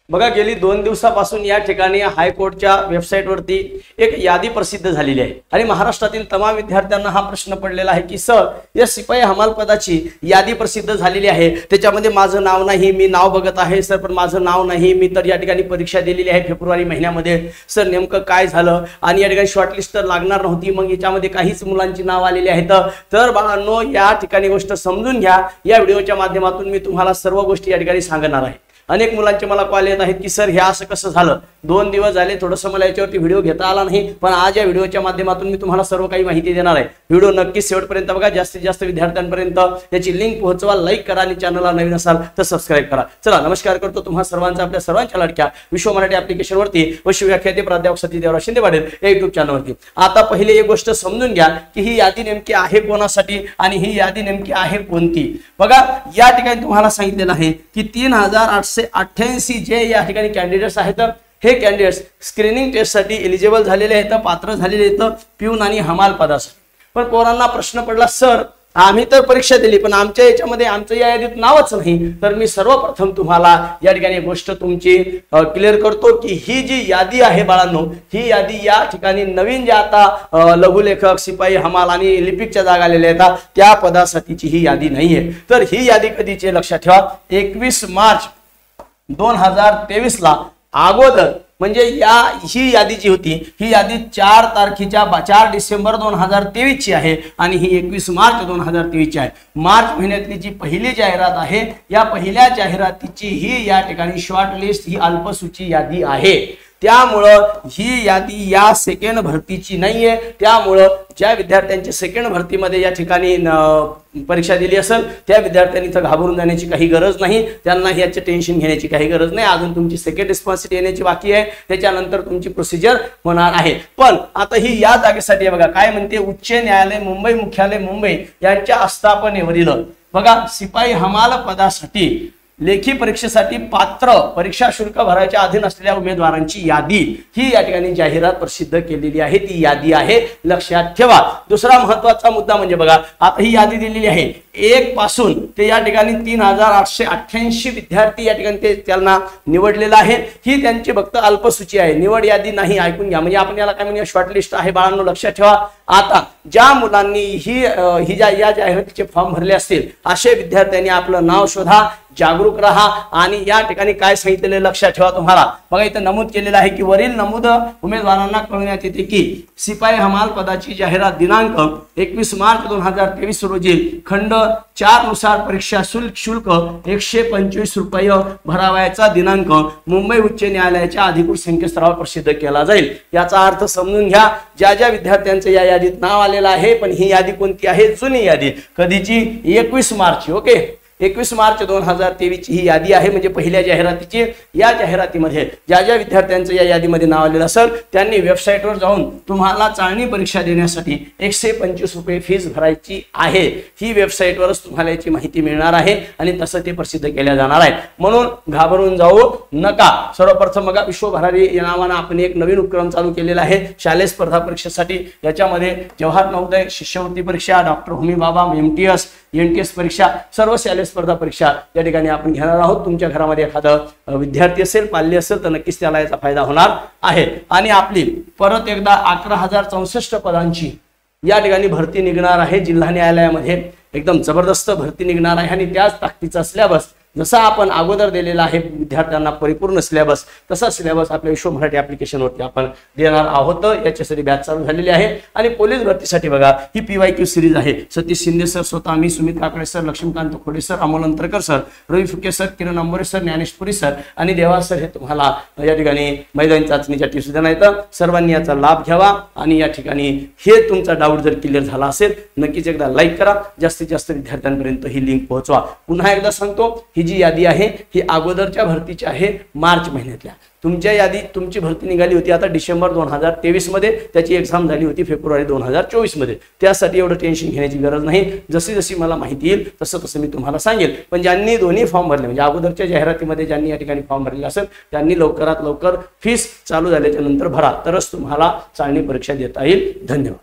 बघा गेली 2 दिवसापासून या ठिकाणी हायकोर्टच्या वेबसाईटवरती एक यादी प्रसिद्ध झालेली आहे आणि महाराष्ट्रातील तमाम विद्यार्थ्यांना हा प्रश्न पडलेला आहे की सर या शिपाई हमाल पदाची यादी प्रसिद्ध झालेली आहे, त्याच्यामध्ये माझं नाव नाही, मी नाव बघत आहे सर पण माझं नाव नाही, मी तर या ठिकाणी परीक्षा दिलेली आहे फेब्रुवारी महिन्यामध्ये, सर नेमकं काय झालं आणि या ठिकाणी शॉर्टलिस्ट तर लागणार नव्हती, मग याच्यामध्ये काहीच मुलांची नाव आलेली आहेत. तर बाळांनो या ठिकाणी गोष्ट समजून घ्या. या व्हिडिओच्या माध्यमातून मी तुम्हाला सर्व गोष्टी या ठिकाणी सांगणार आहे. अनेक मुलांचे मला कॉल येत आहेत की सर हे असं कसं झालं, 2 दिवस झाले थोडंसं मला याच्यावरती व्हिडिओ घेता आला नाही, पण आज या व्हिडिओच्या माध्यमातून मी तुम्हाला सर्व काही माहिती देणार आहे. व्हिडिओ नक्कीच शेवटपर्यंत बघा, जास्तीत जास्त विद्यार्थ्यांपर्यंत याची लिंक पोहोचवा, लाईक करा आणि चॅनलला नवीन असाल तर सबस्क्राईब करा. चला नमस्कार करतो तुम्हा सर्वांचा आपल्या सर्वांच्या लाडक्या विश्व मराठी ऍप्लिकेशनवरती व शिवव्याख्याते प्राध्यापक सतीश देवराव शिंदे पाटील या युट्यूब चॅनलवरती. आता पहिले एक गोष्ट समजून घ्या की ही यादी नेमकी आहे कोणासाठी आणि ही यादी नेमकी आहे कोणती. बघा या ठिकाणी तुम्हाला सांगितलेलं आहे की 3888 जे या ठिकाणी कॅन्डिडेट्स आहेत हे कॅन्डिडेट्स स्क्रीनिंग टेस्टसाठी एलिजिबल झालेले आहेत, पात्र झालेले आहेत पिऊन आणि हमाल पदासाठी. पण पोरांना प्रश्न पडला सर आम्ही तर परीक्षा दिली पण आमच्या याच्यामध्ये आमचं या यादीत नावच नाही. तर मी सर्वप्रथम तुम्हाला या ठिकाणी गोष्ट तुमची क्लिअर करतो की ही जी यादी आहे बाळांनो, ही यादी या ठिकाणी नवीन जे आता लघुलेखक शिपाई हमाल आणि लिपिकच्या जागा आलेल्या आहेत त्या पदासाठीची ही यादी नाहीये. तर ही यादी कधीची लक्षात ठेवा, 21 मार्च 2023 ला अगोदर म्हणजे ही यादी जी होती ही यादी 4 डिसेंबर 2023 ची आहे आणि ही 21 मार्च 2023 ची आहे. मार्च महिन्यातली जी पहिली जाहिरात आहे या पहिल्या जाहिरातीची ही या ठिकाणी शॉर्ट लिस्ट ही अल्पसूची यादी आहे. त्यामुळं ही यादी या सेकंड भरतीची नाहीये. त्यामुळं ज्या विद्यार्थ्यांची सेकंड भरतीमध्ये या ठिकाणी परीक्षा दिली असेल त्या विद्यार्थ्यांनी तर घाबरून जाण्याची काही गरज नाही, त्यांना याचे टेन्शन घेण्याची काही गरज नाही. अजून तुमची सेकंड रिस्पॉन्सिबिलिटी येण्याची बाकी आहे, त्याच्यानंतर तुमची प्रोसिजर होणार आहे. पण आता ही या जागेसाठी बघा काय म्हणते, उच्च न्यायालय मुंबई मुख्यालय मुंबई यांच्या आस्थापनेवरील बघा शिपाई हमाल पदासाठी लेखी परीक्षेसाठी पात्र परीक्षा शुल्क भरायच्या अधीन असलेल्या उमेदवारांची यादी ही या ठिकाणी जाहिरात प्रसिद्ध केलेली आहे. ती यादी आहे, लक्षात ठेवा. दुसरा महत्त्वाचा मुद्दा म्हणजे बघा आता ही यादी दिलेली आहे 1 पासून ते या ठिकाणी 3888 विद्यार्थी या ठिकाणी त्यांना निवडलेला आहे. ही त्यांची फक्त अल्पसूची आहे, निवड यादी नाही. ऐकून घ्या, म्हणजे आपण याला काय म्हणूया शॉर्टलिस्ट आहे बाळांनो, लक्षात ठेवा. आता ज्या मुलांनी या जाहिरातीचे फॉर्म भरले असतील असे विद्यार्थ्यांनी आपलं नाव शोधा, जागरूक रहा आणि या ठिकाणी काय सांगितलेले लक्षात ठेवा. तुम्हाला बघा इथं नमूद केलेलं आहे की वरील नमूद उमेदवारांना कळवण्यात येते की शिपाई हमाल पदाची जाहिरात दिनांक 21 मार्च 2023 रोजी खंड 4 नुसार परीक्षा शुल्क 125 रुपये भरावयाचा दिनांक मुंबई उच्च न्यायालयाच्या अधिकृत संकेतस्थळावर प्रसिद्ध केला जाईल. याचा अर्थ समजून घ्या, ज्या ज्या विद्यार्थ्यांचं या यादीत नाव आलेलं आहे पण ही यादी कोणती आहे, जुनी यादी. कधीची, 21 मार्च. ओके, 21 मार्च 2023 ची ही यादी आहे, म्हणजे पहिल्या जाहिरातीची. या जाहिरातीमध्ये ज्या ज्या विद्यार्थ्यांचं या यादीमध्ये नाव आलेलं असेल त्यांनी वेबसाईटवर जाऊन तुम्हाला चाळणी परीक्षा देण्यासाठी 125 रुपये फीस भरायची आहे. ही वेबसाईटवरच तुम्हाला याची माहिती मिळणार आहे आणि तसं ते प्रसिद्ध केल्या जाणार आहे. म्हणून घाबरून जाऊ नका. सर्वप्रथम बघा विश्व भरारी या नावानं आपण एक नवीन उपक्रम चालू केलेला आहे शालेय स्पर्धा परीक्षेसाठी. याच्यामध्ये जवाहर नवोदय शिष्यवृत्ती परीक्षा, डॉक्टर होमी बाबा, MTS NTS परीक्षा, सर्व शालेय स्पर्धा परीक्षा या ठिकाणी आपण घेणार आहोत. तुमच्या घरामध्ये एखादा विद्यार्थी असेल, पाल्य असेल तर नक्कीच त्याला याचा फायदा होणार आहे. आणि आपली परत एकदा 11,064 पदांची या ठिकाणी भरती निघणार आहे. जिल्हा न्यायालयामध्ये एकदम जबरदस्त भरती निघणार आहे आणि त्याच ताकदीचा सिलेबस जसा आपण अगोदर दिलेला आहे विद्यार्थ्यांना परिपूर्ण सिलेबस, तसा सिलेबस आपल्या विश्व मराठी ऍप्लिकेशनवरती आपण देणार आहोत. याच्यासाठी बॅच चालू झालेली आहे. आणि पोलीस भरतीसाठी बघा ही PYQ सिरीज आहे. सतीश शिंदे सर, स्वतः मी, Sumit Kakade sir, Laxmikant Khode sir, Amol Antarkar sir, Ravi Phuke sir, Kiran Ambore sir, Dnyaneshpuri sir आणि देवा सर हे तुम्हाला या ठिकाणी मैदानी चाचणीच्या टिप्स देणार आहेत. सर्वांनी याचा लाभ घ्यावा आणि या ठिकाणी हे तुमचा डाऊट जर क्लिअर झाला असेल नक्कीच एकदा लाईक करा, जास्तीत जास्त विद्यार्थ्यांपर्यंत ही लिंक पोहोचवा. पुन्हा एकदा सांगतो ही जी यादी आहे ही अगोदरच्या भरतीची आहे, मार्च महिन्यातल्या. तुमच्या यादीत तुमची भरती निघाली होती आता डिसेंबर 2023 मध्ये, त्याची एक्झाम झाली होती फेब्रुवारी 2024 मध्ये. त्यासाठी एवढं टेन्शन घेण्याची गरज नाही. जशी जशी मला माहिती येईल तसं तसं मी तुम्हाला सांगेल. पण ज्यांनी दोन्ही फॉर्म भरले म्हणजे अगोदरच्या जाहिरातीमध्ये ज्यांनी या ठिकाणी फॉर्म भरले असेल त्यांनी लवकरात लवकर फीस चालू झाल्याच्या नंतर भरा, तरच तुम्हाला चाळणी परीक्षा देता येईल. धन्यवाद.